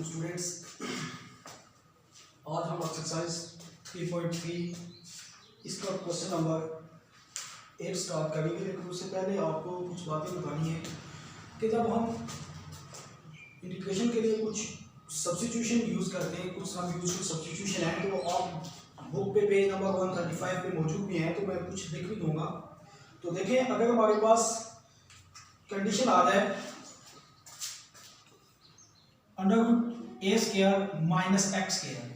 Students, आज हम exercise 3.3 इसका क्वेश्चन नंबर 8 स्टार्ट करेंगे। लेकिन उससे पहले आपको कुछ बातें बतानी है कि जब हम इंटीग्रेशन के लिए कुछ सब्स्टिट्यूशन यूज़ करते हैं, कुछ हम यूजफुल सब्स्टिट्यूशन है तो आप बुक पे पेज नंबर 135 पे मौजूद भी हैं, तो मैं कुछ लिख भी दूंगा। तो देखें, अगर हमारे पास कंडीशन आ जाए अंडर ए स्क्वायर माइनस एक्स स्क्वायर,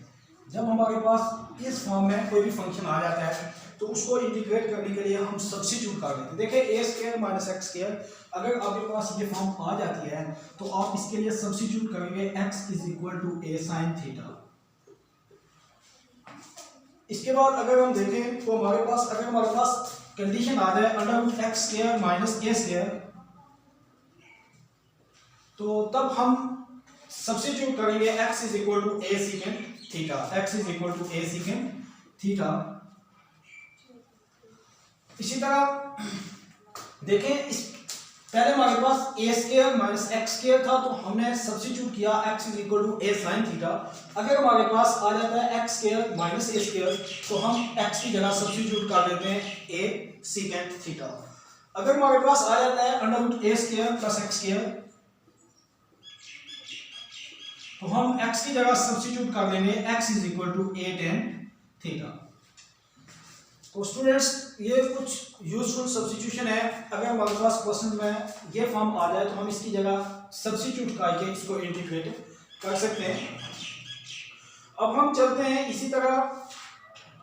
जब हमारे पास इस फॉर्म में कोई भी फंक्शन आ जाता है तो उसको इंटीग्रेट करने के लिए हम सब्स्टिट्यूट कर देते हैं। देखिए, ए स्क्वायर माइनस एक्स स्क्वायर अगर आपके पास ये फॉर्म आ जाती है तो आप इसके लिए सब्स्टिट्यूट करेंगे x is equal to a sine theta. इसके बाद अगर हम देखें तो अगर हमारे पास कंडीशन आ जाए under x square minus a square, तो तब हम सब्स्टिट्यूट करेंगे x is equal to a secant theta. x is equal to a secant theta. इसी तरह देखें, इस पहले हमारे पास a square minus x square था तो हमने सब्स्टिट्यूट किया x is equal to a sine theta. अगर हमारे पास आ जाता है x square minus a square तो हम x की जगह सब्स्टिट्यूट कर देते हैं ए सीकेंट थीटा। अगर हमारे पास आ जाता है under root a square plus x square तो हम x की जगह सब्स्टिट्यूट कर देंगे x is equal to a tan theta. तो स्टूडेंट्स, ये कुछ यूजफुल सब्स्टिट्यूशन है। अगर हमारे पास क्वेश्चन में ये फॉर्म आ जाए तो हम इसकी जगह सब्स्टिट्यूट करके इसको इंटीग्रेट कर सकते हैं। अब हम चलते हैं इसी तरह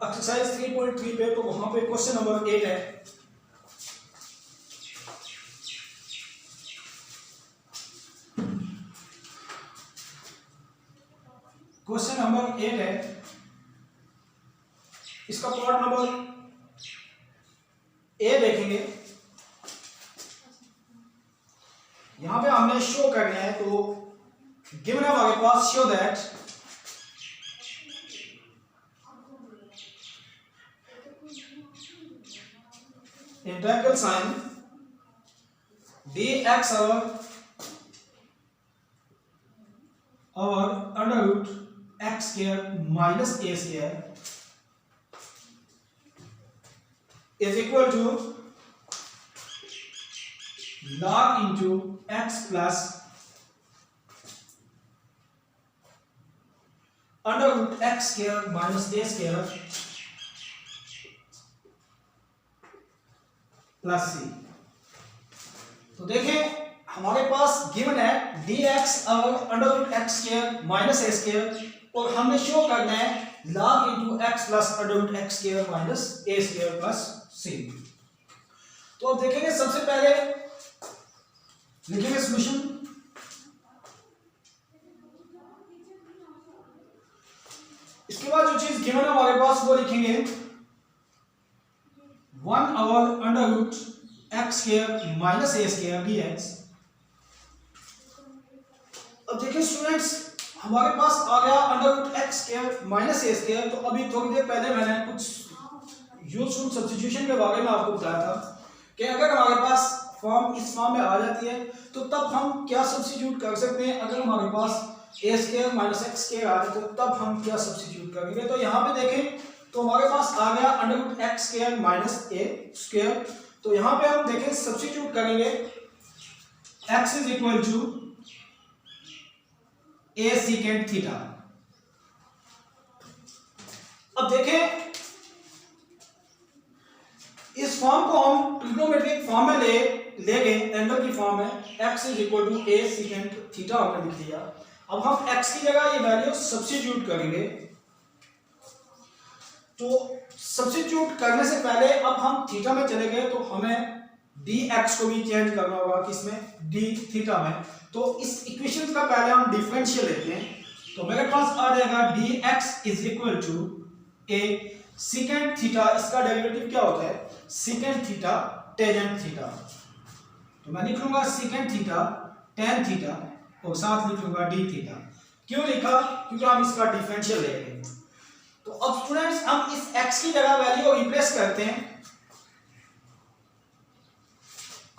एक्सरसाइज 3.3 पे, तो वहां पे क्वेश्चन नंबर 8 है। क्वेश्चन नंबर 8 है, इसका पार्ट नंबर ए देखेंगे। यहां पे हमने शो करना है, तो गिवन है हमारे पास show that integral sine dx और under root x square minus a square is equal to log into x plus under root x square minus a square plus c. तो देखें, हमारे पास गिवन है dx और under root x square minus a square, और हमने show करना है log into x plus under root x square minus a square plus c. तो अब देखेंगे, सबसे पहले लिखेंगे सॉल्यूशन। इसके बाद जो चीज गिवन है हमारे पास वो लिखेंगे 1 over under root x square minus a square dx। अब देखिए स्टूडेंट्स, हमारे पास आ गया under root x square minus a square. तो अभी थोड़ी देर पहले मैंने कुछ यूजफुल सब्स्टिट्यूशन के बारे में आपको बताया था कि अगर हमारे पास फॉर्म इस फॉर्म में आ जाती है तो तब हम क्या सब्स्टिट्यूट कर सकते हैं। अगर हमारे पास a square minus x square आ जाए तो तब हम क्या सब्स्टिट्यूट करेंगे। तो यहाँ पे देखें, तो हमारे पास आ गया under root x square minus a square. तो यहाँ पे हम देखें सब्स्टिट्यूट करेंगे x is equal to a secant theta. अब देखें, इस फॉर्म को हम ट्रिग्नोमेट्रिक फॉर्म में ले गए, एंगल की फॉर्म में x is equal to a secant theta हमने लिख दिया। अब हम x की जगह ये वैल्यू सब्स्टिट्यूट करेंगे। तो सब्स्टिट्यूट करने से पहले अब हम थीटा में चले गए तो हमें dx को भी चेंज करना होगा, किसमें, d थीटा में। तो इस इक्वेशन का पहले हम डिफरेंशियल लेते हैं। तो मेरे पास आ जाएगा dx is equal to a secant theta. इसका डेरिवेटिव क्या होता है, सीकेंट थीटा टेंजेंट थीटा। तो मैं लिख लूंगा सीकेंट थीटा टेन थीटा और साथ लिख लूंगा d थीटा। क्यों लिखा, क्योंकि हम इसका डिफरेंशियल लेंगे। तो अब स्टूडेंट्स, हम इस x की जगह वैल्यू को रिप्लेस करते हैं।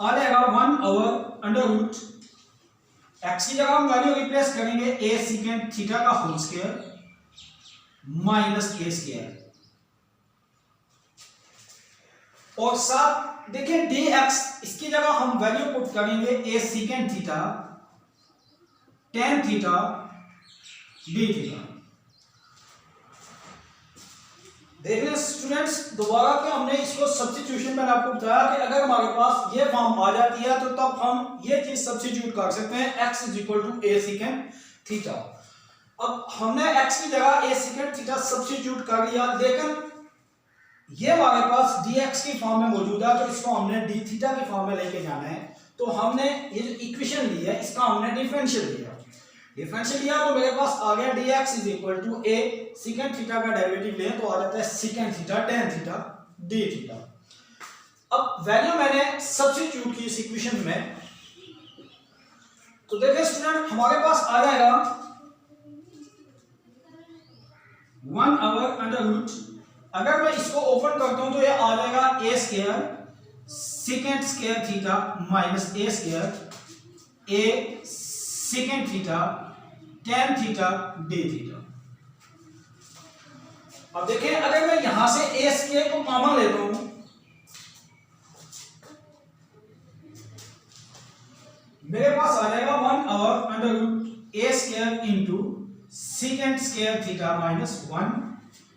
आ जाएगा 1 ओवर अंडर रूट x की जगह हम वैल्यू रिप्लेस करेंगे a सीकेंट थीटा का whole square minus a square, और साथ देखिए dx, इसकी जगह हम वैल्यू पुट करेंगे a secant theta tan theta d theta. देखिए स्टूडेंट्स, दोबारा के हमने इसको सब्स्टिट्यूशन में आपको बताया कि अगर हमारे पास ये फॉर्म आ जाती है तो तब हम ये चीज सब्स्टिट्यूट कर सकते हैं x is equal to a secant theta. अब हमने x की जगह a सीकेंट थीटा सब्स्टिट्यूट कर लिया, लेकिन ये हमारे पास dx की फॉर्म में मौजूद है, तो इसको हमने d थीटा की फॉर्म में लेके जाना है। तो हमने ये जो इक्वेशन ली है इसका हमने डिफरेंशियल लिया, डिफरेंशियल लिया तो मेरे पास आ गया dx is equal to a secant theta का डेरिवेटिव लें तो आ जाता है secant theta tan theta d theta. अब वैल्यू मैंने सब्स्टिट्यूट की इस इक्वेशन में, तो देखिए स्टूडेंट हमारे पास आ जाएगा 1/√, अगर मैं इसको ओपन करता हूं तो ये आ जाएगा a square secant square theta minus a square a secant theta tan theta d theta. अब देखिए अगर मैं यहां से a स्क्वायर को कॉमन लेता हूं, मेरे पास आ जाएगा 1/√a square into secant square theta minus 1,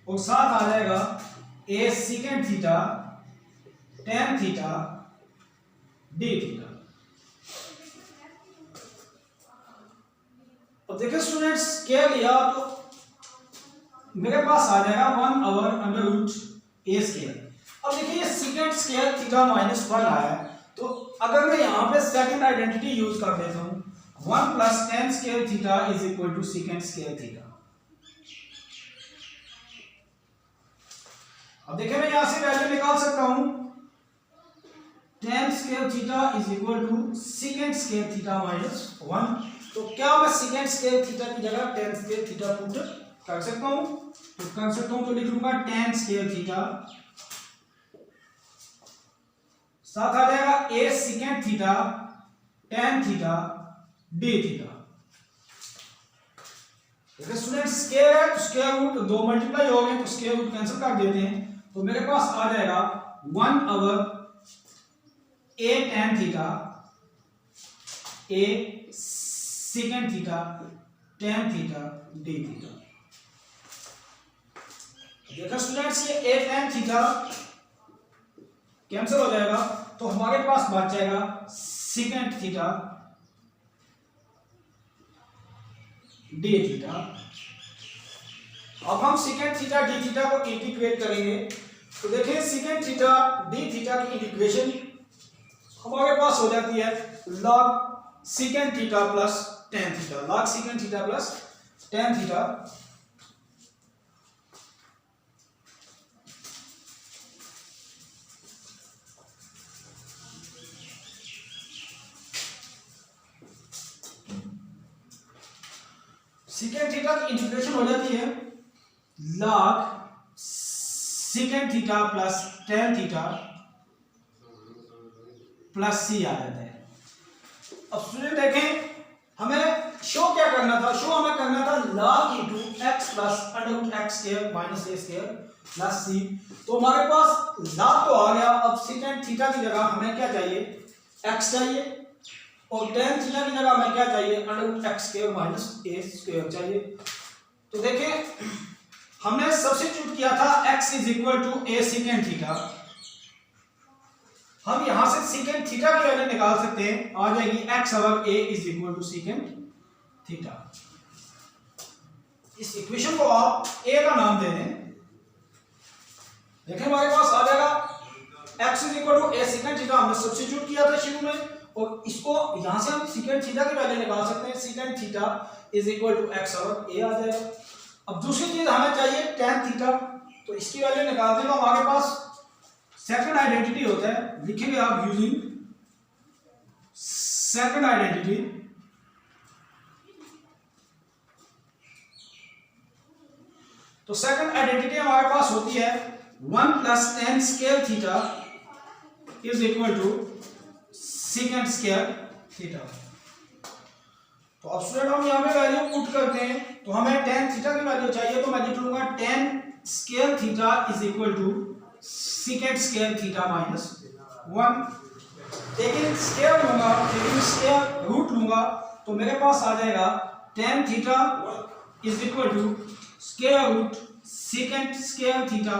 और साथ आ जाएगा a secant theta tan theta d theta. अब देखिए स्टूडेंट्स क्या लिया, तो मेरे पास आ जाएगा 1/√a स्क्वायर। अब देखिए ये सीकेंट स्क्वायर थीटा माइनस 1 आया है, तो अगर मैं यहां पे सेकंड आइडेंटिटी यूज कर देता हूं 1 plus tan square theta is equal to secant square theta. अब देखिए मैं यहां से वैल्यू निकाल सकता हूं tan square theta is equal to secant square theta minus 1। तो क्या मैं सीकेंट स्क्वायर थीटा की जगह tan स्क्वायर थीटा पुट कर सकता हूं? तो कर सकता हूं, तो लिख लूंगा tan स्क्वायर थीटा, साथ आ जाएगा a secant theta tan theta d theta. देखिए स्टूडेंट स्क्वायर है तो स्क्वायर रूट दो मल्टीप्लाई हो गए तो स्क्वायर रूट कैंसिल कर देते हैं, तो मेरे पास आ जाएगा 1/a tan theta a secant theta tan theta d theta. देखो स्टूडेंट्स ये a tan थीटा कैंसिल हो जाएगा, तो हमारे पास बच जाएगा सीकेंट थीटा d थीटा। अब हम सीकेंट थीटा d थीटा को इंटीग्रेट करेंगे, तो देखिए सीकेंट थीटा d थीटा की इंटीग्रेशन हमारे पास हो जाती है log secant theta plus tan theta, log secant theta plus tan theta. Secant theta की इंटीग्रेशन हो जाती है log secant theta plus tan theta plus c आ जाता है। अब स्टूडेंट देखें हमें शो क्या करना था, शो हमें करना था log into x plus √x square minus a square plus c। तो हमारे पास log तो आ गया, अब सीकेंट थीटा की जगह हमें क्या चाहिए, x चाहिए, और tan थीटा की जगह हमें क्या चाहिए, √x square minus a square चाहिए। तो देखिए हमने सब्स्टिट्यूट किया था x is equal to a secant theta, हम यहां से सीकेंट थीटा की वैल्यू निकाल सकते हैं, आ जाएगी x/a is equal to secant theta. इस इक्वेशन को आप a का नाम दे दें। देखिए हमारे पास आ जाएगा x is equal to a secant theta, हमने सब्स्टिट्यूट किया था शुरू में, और इसको यहां से हम सीकेंट थीटा की वैल्यू निकाल सकते हैं, secant theta is equal to x/a आ जाएगा। अब दूसरी चीज हमें चाहिए tan थीटा, तो इसकी वैल्यू निकालते हैं, तो हमारे पास सेकंड आइडेंटिटी होता है, लिखेंगे आप यूजिंग सेकंड आइडेंटिटी। तो सेकंड आइडेंटिटी हमारे पास होती है 1 plus tan square theta is equal to secant square theta. तो अब स्टूडेंट हम यहाँ पे वैल्यू पुट करते हैं, तो हमें tan थीटा की वैल्यू चाहिए, तो मैं लिख लूंगा tan square theta is equal to secant square theta minus 1। लेकिन स्क्वायर रूट लूंगा तो मेरे पास आ जाएगा tan theta is equal to square root secant square theta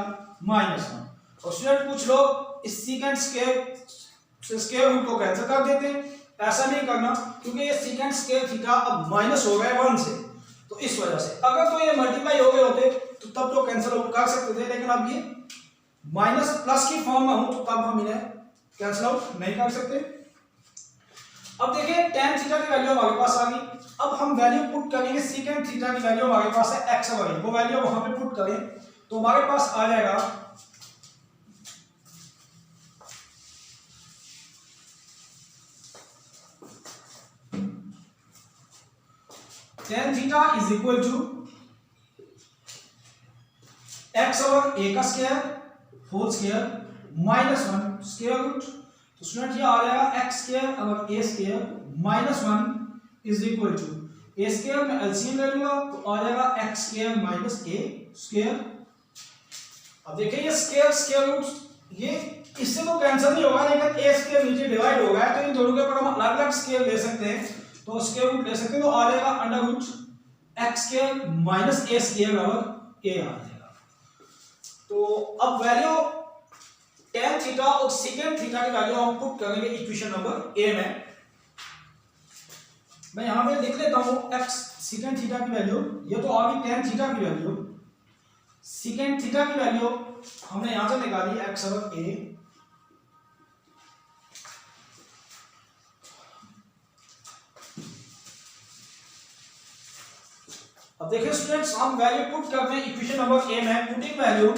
minus 1। और स्टूडेंट कुछ लोग इस secant स्क्वायर रूट को कैंसिल कर देते हैं, ऐसा नहीं करना, क्योंकि ये secant स्क्वायर थीटा अब माइनस हो गया 1 से, तो इस वजह से अगर तो ये मल्टीप्लाई हो गए होते तो तब तो कैंसिल कर सकते थे, लेकिन अब ये माइनस प्लस की फॉर्म में हूं तो तब हम इन्हें कैंसिल आउट नहीं कर सकते। अब देखिए tan थीटा की वैल्यू हमारे पास आ गई, अब हम वैल्यू पुट करेंगे secant थीटा की वैल्यू हमारे पास है x वगैरह, वो वैल्यू वहां पे पुट करें तो हमारे पास आ जाएगा tan theta is equal to x over a का square whole square minus 1 square root. तो स्टूडेंट ये आ जाएगा x square over a square minus 1 is equal to a square में एलसीएम ले लूंगा तो आ जाएगा x square minus a square. अब देखिए ये स्क्वायर स्क्वायर रूट ये इससे तो कैंसिल नहीं होगा, लेकिन a स्क्वायर नीचे डिवाइड होगा तो इन दोनों के ऊपर हम अलग अलग स्क्वायर ले सकते हैं, तो स्क्वायर रूट ले सकते हैं, तो आ जाएगा under root x square minus a square over a आ जाएगा। तो अब वैल्यू tan थीटा और secant थीटा की वैल्यू हम पुट करेंगे इक्वेशन नंबर ए में। मैं यहां पे लिख लेता हूं x secant थीटा की वैल्यू, ये तो आ गई tan थीटा की वैल्यू, secant थीटा की वैल्यू हमने यहां से निकाली x ओवर a अब देखिए स्टूडेंट्स हम वैल्यू पुट करते हैं इक्वेशन नंबर ए में, putting value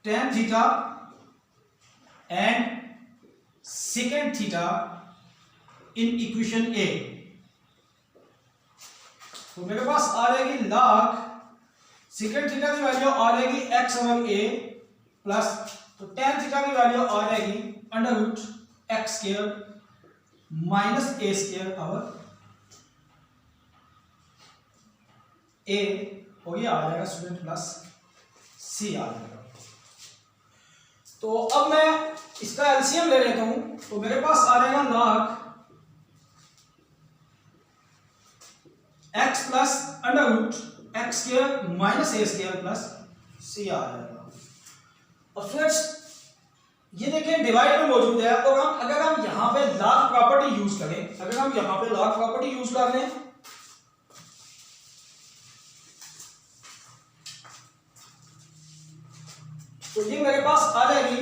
tan theta and secant theta in equation a, तो मेरे पास आ जाएगी log secant थीटा की वैल्यू आ जाएगी x ओवर a प्लस, तो tan थीटा की वैल्यू आ जाएगी under root x square minus a square over a, और ये आ जाएगा स्टूडेंट प्लस c आ जाएगा। तो अब मैं इसका एलसीएम ले लेता हूं तो मेरे पास आ जाएगा log x plus under root x square minus a square plus c आ जाएगा। अब फ्रेंड्स ये देखिए डिवाइड में मौजूद है, और हम अगर हम यहां पे log प्रॉपर्टी यूज करें, अगर हम यहां पे log प्रॉपर्टी यूज कर लें तो ये मेरे पास आ जाएगी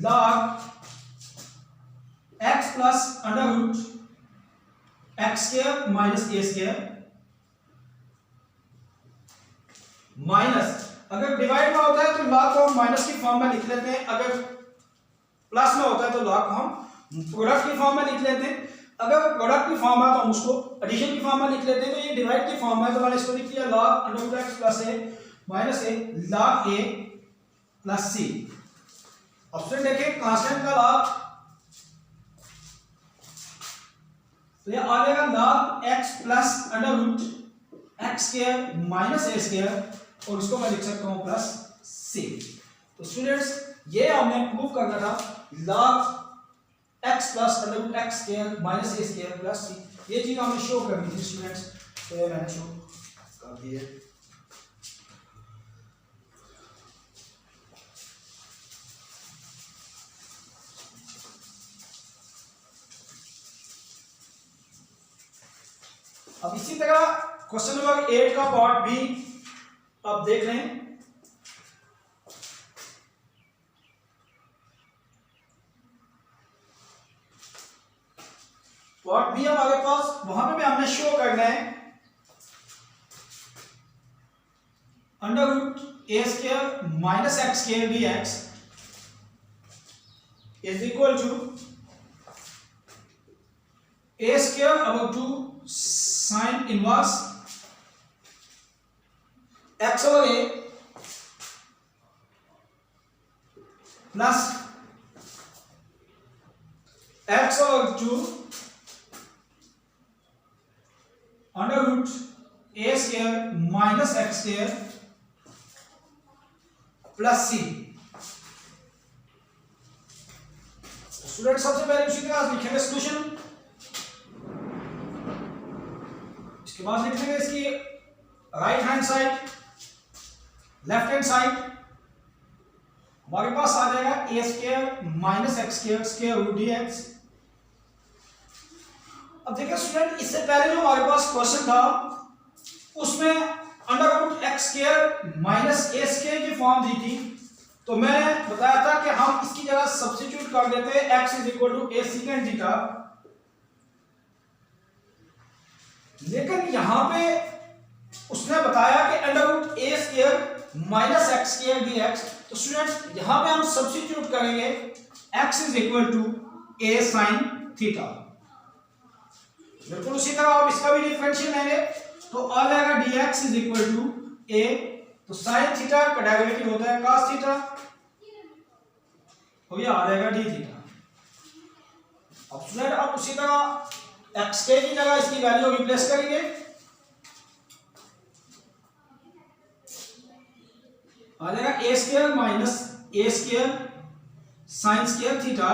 log x plus under root x square minus a square minus, अगर डिवाइड में होता है तो log को हम माइनस की फॉर्म में लिख लेते हैं, अगर प्लस में होता है तो log को हम प्रोडक्ट की फॉर्म में लिख लेते हैं, अगर प्रोडक्ट की फॉर्म है तो हम उसको एडिशन की फॉर्म में लिख लेते हैं। तो ये डिवाइड की फॉर्म है तो मैंने इसको लिख दिया log under root x plus a minus a log a plus c। Option देखिए कांस्टेंट का log, तो ये आ जाएगा log x plus under root x square minus a square, और इसको मैं लिख सकता हूं प्लस c। तो स्टूडेंट्स ये हमने प्रूव करना था log x plus under root x square minus a square plus c, ये चीज हमने शो करनी थी स्टूडेंट्स, तो ये मैंने शो कर दी है। अब इसी तरह क्वेश्चन नंबर 8 का पार्ट भी आप देख रहे हैं। पार्ट बी हमारे पास वहां पे भी हमने शो करना है under root a square minus x square b x is equal to a square upon 2 sine inverse x over a plus x और 2 under root a square minus x square plus c. Student सबसे पहले उसी तरह लिखेंगे solution, इसके बाद लिखेंगे इसकी right hand side, left hand side हमारे पास आ जाएगा a square minus x square square root d x. अब देखिए स्टूडेंट, इससे पहले जो हमारे पास क्वेश्चन था उसमें under root x square minus a square की फॉर्म दी थी, तो मैंने बताया था कि हम इसकी जगह सब्स्टिट्यूट कर देते हैं x is equal to a secant theta. लेकिन यहां पे उसने बताया कि under root a square minus x square d x, तो स्टूडेंट यहां पे हम सब्स्टिट्यूट करेंगे x is equal to a sine theta. बिल्कुल उसी तरह आप इसका भी डिफरेंशियल लेंगे तो आ जाएगा dx is equal to a, तो साइन थीटा का डेरिवेटिव होता है cos थीटा, तो ये आ जाएगा d थीटा। अब स्टूडेंट आप उसी तरह x के की जगह इसकी वैल्यू रिप्लेस करेंगे, आ जाएगा a square minus a square sine square theta.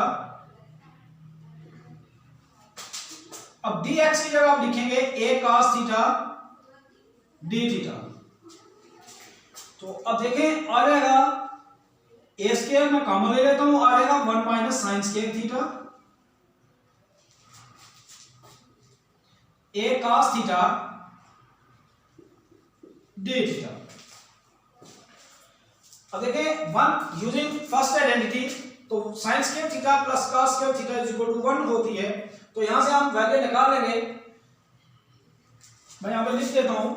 अब dx की जगह आप लिखेंगे a cos theta d theta. तो अब देखें आ जाएगा a स्क्वायर में कॉमन ले लेता हूं, आ जाएगा 1 minus sine square theta a cos theta d theta. अब देखें 1 यूजिंग फर्स्ट आइडेंटिटी, तो sine square theta plus cos square theta is equal to 1 होती है, तो यहां से हम वैल्यू निकाल लेंगे। मैं यहां पे लिख देता हूं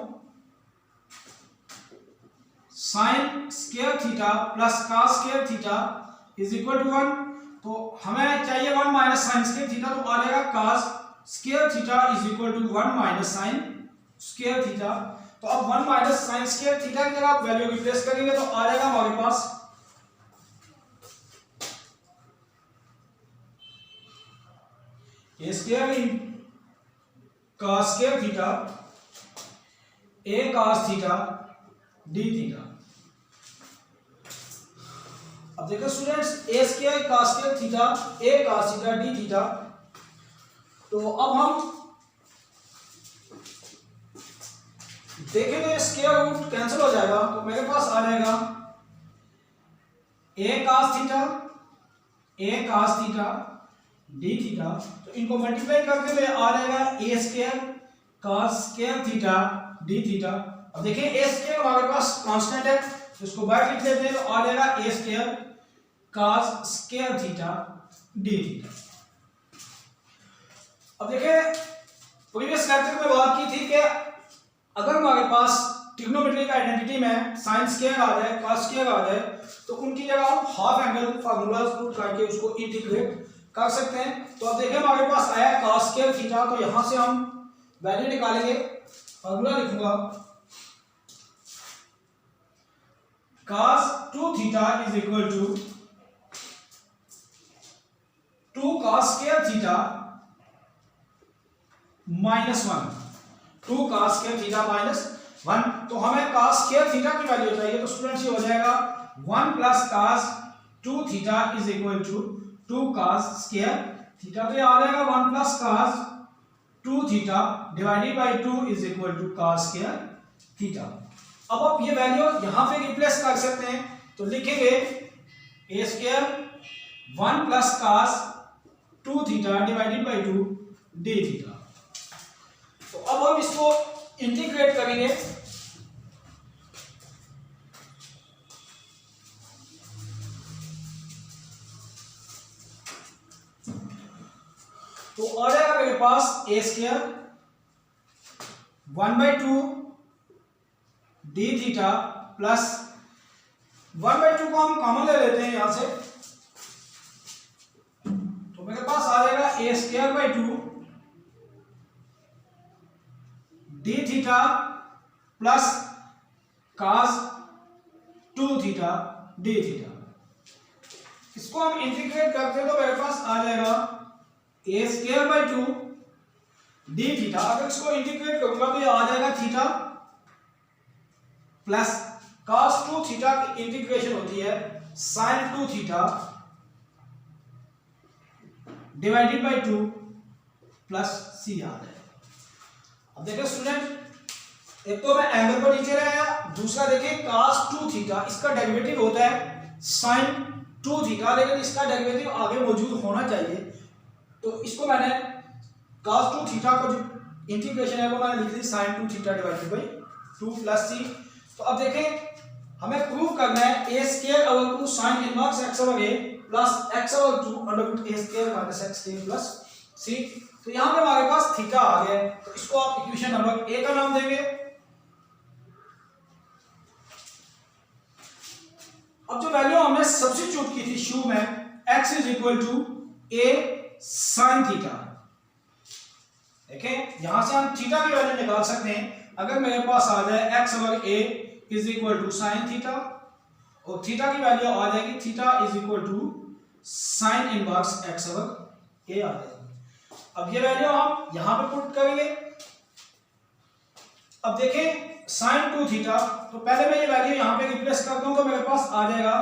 sine square theta plus cos square theta is equal to 1, तो हमें चाहिए 1 माइनस साइन स्क्वायर थीटा, तो आ जाएगा cos square theta is equal to 1 minus sine square theta. तो अब 1 माइनस साइन स्क्वायर थीटा की जगह आप वैल्यू रिप्लेस करेंगे तो आ जाएगा हमारे पास a square in cos square theta a cos theta d theta. अब देखो students, a square cos square theta a cos theta d theta, तो अब हम देखें तो स्क्वायर रूट कैंसिल हो जाएगा, तो मेरे पास आ जाएगा a cos theta d theta, तो इनको मल्टीप्लाई करके में आ जाएगा a square cos square theta d theta. अब देखिए a स्क्वायर हमारे पास कांस्टेंट है, तो इसको बाहर लिख लेते हैं, तो आ जाएगा a square cos square theta d theta. अब देखिए प्रीवियस लेक्चर में बात की थी कि अगर हमारे पास ट्रिग्नोमेट्रिक आइडेंटिटी में साइन स्क्वायर आ जाए cos स्क्वायर आ जाए, तो उनकी जगह हम हाफ एंगल फार्मूलाज यूज करके उसको इंटीग्रेट कर सकते हैं। तो अब देखिए हमारे पास आया cos स्क्वायर थीटा, तो यहां से हम वैल्यू निकालेंगे, फार्मूला लिखूंगा cos 2 theta is equal to 2 cos square theta minus 1, 2 cos square theta minus 1, तो हमें cos स्क्वायर थीटा की वैल्यू चाहिए, तो स्टूडेंट्स ये हो जाएगा 1 plus cos 2 theta is equal to 2 cos square theta, तो ये आ जाएगा 1 plus cos 2 theta divided by 2 is equal to cos square theta. अब आप ये वैल्यू यहां पे रिप्लेस कर सकते हैं, तो लिखेंगे a square 1 plus cos 2 theta divided by 2 d theta. तो अब हम इसको इंटीग्रेट करेंगे, तो आ जाएगा मेरे पास a square 1/2 d theta plus 1/2 को हम कॉमन ले लेते हैं यहां से, तो मेरे पास आ जाएगा a square by 2 d theta plus cos 2 theta d theta. इसको हम इंटीग्रेट करते हैं तो मेरे पास आ जाएगा a square by 2 d theta. अगर इसको इंटीग्रेट करूंगा तो ये आ जाएगा थीटा प्लस cos 2 थीटा की इंटीग्रेशन होती है sin 2 theta divided by 2 plus c आ जाएगा। अब देखिए स्टूडेंट, एक तो मैं एंगल पर नीचे लाया, दूसरा देखिए cos 2 थीटा इसका डेरिवेटिव होता है sin 2 थीटा, लेकिन इसका डेरिवेटिव आगे मौजूद होना चाहिए। तो इसको मैंने cos 2 थीटा का जो इंटीग्रेशन है वो मैंने लिख दी sin 2 theta divided by 2 plus c. तो अब देखें हमें प्रूव करना है a square over 2 sin inverse x over a plus x over 2 under root a square minus x square plus c। तो यहां पे हमारे पास थीटा आ गया है, तो इसको आप इक्वेशन नंबर ए का नाम देंगे। अब जो वैल्यू हमने सब्स्टिट्यूट की थी शुरू में x is equal to a sin theta, देखें यहां से हम थीटा की वैल्यू निकाल सकते हैं। अगर मेरे पास आ जाए x over a is equal to sine theta और थीटा की वैल्यू आ जाएगी theta is equal to sine inverse x over a आ जाएगी। अब ये वैल्यू हम यहां पे पुट करेंगे। अब देखें साइन 2 थीटा, तो पहले मैं ये वैल्यू यहां पे रिप्लेस करता हूं तो मेरे पास आ जाएगा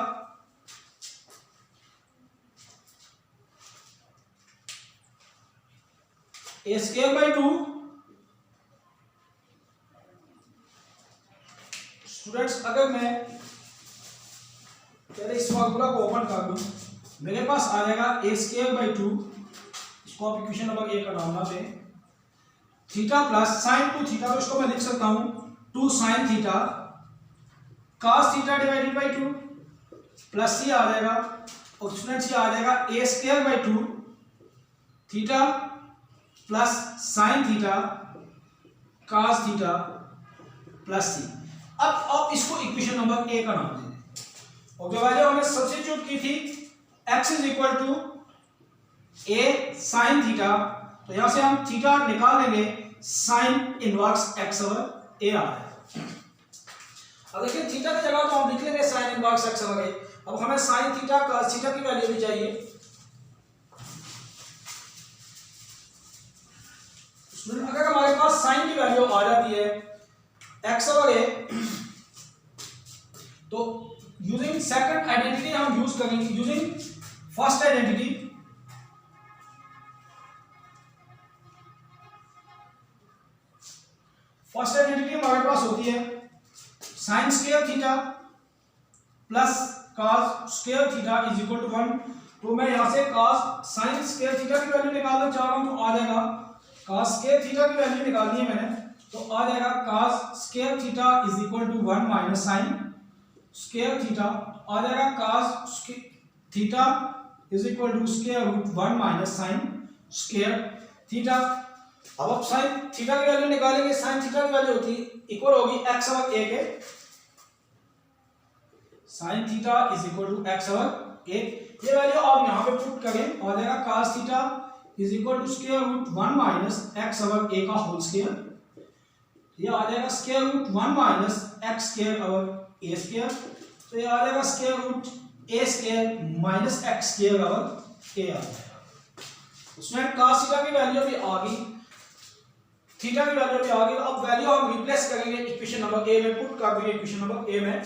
a स्क्वायर बाई 2। स्टूडेंट्स अगर मैं पहले इस फॉर्मूला को ओपन कर दूं, मेरे पास आ जाएगा a स्क्वायर बाई 2, इसको आप इक्वेशन नंबर ए का नाम ना दें, थीटा प्लस साइन 2 थीटा, तो इसको मैं लिख सकता हूं 2 sine theta cos theta divided by 2 plus c आ जाएगा। और स्टूडेंट्स ये आ जाएगा a square by 2 theta plus sine theta cos theta plus c. अब आप इसको इक्वेशन नंबर ए का नाम दे दें और जो वैल्यू हमने सब्स्टिट्यूट की थी x is equal to a sin theta, तो यहां से हम थीटा निकाल लेंगे sin inverse x over a आ रहा है। अब देखिए थीटा की जगह तो हम लिख लेंगे sin inverse x over a। अब हमें sin थीटा cos थीटा की वैल्यू भी चाहिए। अगर हमारे पास sin की वैल्यू आ जाती है x ओवर a, तो यूजिंग सेकंड आइडेंटिटी हम यूज करेंगे using first identity. First identity हमारे पास होती है sine square theta plus cos square theta is equal to 1। तो मैं यहां से cos साइन स्क्वायर थीटा की वैल्यू निकालना चाह रहा हूं, तो आ जाएगा cos स्क्वायर थीटा की वैल्यू निकालनी है मैंने, तो आ जाएगा cos square theta is equal to 1 minus sine square theta, आ जाएगा cos theta is equal to square root 1 minus sine square theta. अब आप साइन थीटा की वैल्यू निकालेंगे, साइन थीटा की वैल्यू होती इक्वल होगी x ओवर a के, sine theta is equal to x over a। ये वैल्यू आप यहां पे पुट करें, आ जाएगा cos theta is equal to square root 1 minus x over a का होल स्क्वायर, ये आ जाएगा square root 1 minus x square over a square, तो ये आ जाएगा square root a square minus x square over a आ जाएगा। उसमें cos थीटा की वैल्यू भी आ गई, थीटा की वैल्यू भी आ गई। अब वैल्यू हम रिप्लेस करेंगे इक्वेशन नंबर ए में, पुट कर देंगे इक्वेशन नंबर ए में।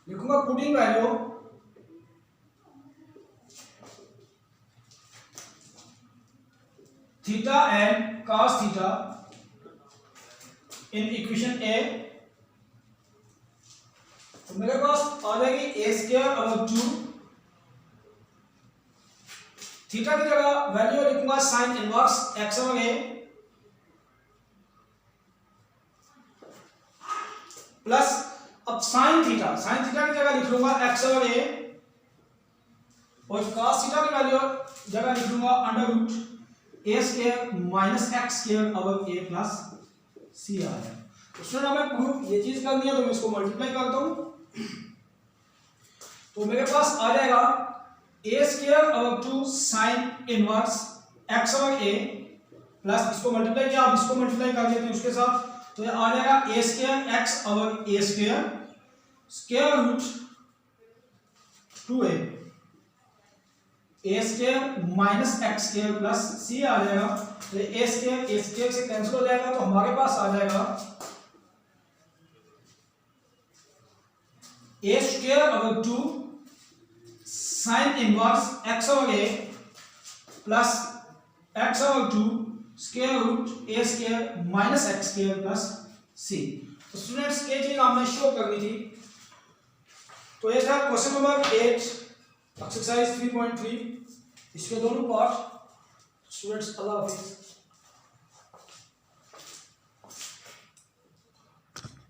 लिखूंगा putting value theta and cos theta in equation a, तो मेरे पास आ जाएगी a स्क्वायर ओवर 2, थीटा की जगह वैल्यू लिखूंगा sine inverse x over a plus अब साइन थीटा की जगह लिख लूंगा x ओवर a और cos थीटा की वैल्यू जगह लिख लूंगा under root a square minus x square over a plus c आ जाएगा। तो स्टूडेंट हमें प्रूफ ये चीज करनी है, तो मैं इसको मल्टीप्लाई करता हूं, तो मेरे पास आ जाएगा a square over 2 sine inverse x over a plus इसको मल्टीप्लाई किया, आप इसको मल्टीप्लाई कर देते हैं उसके साथ, तो ये आ जाएगा ए स्क्वायर एक्स और a square square root 2a a square minus x square plus c आ जाएगा। तो ए स्क्वायर से कैंसिल हो जाएगा, तो हमारे पास आ जाएगा ए स्क्वायर और 2 साइन इनवर्स एक्स और ए प्लस एक्स और 2 square root a square minus x square plus c. तो स्टूडेंट्स ये चीज हमने शो करनी थी। तो ये था क्वेश्चन नंबर 8 एक्सरसाइज 3.3 इसके दोनों पार्ट। स्टूडेंट्स अल्लाह हाफिज।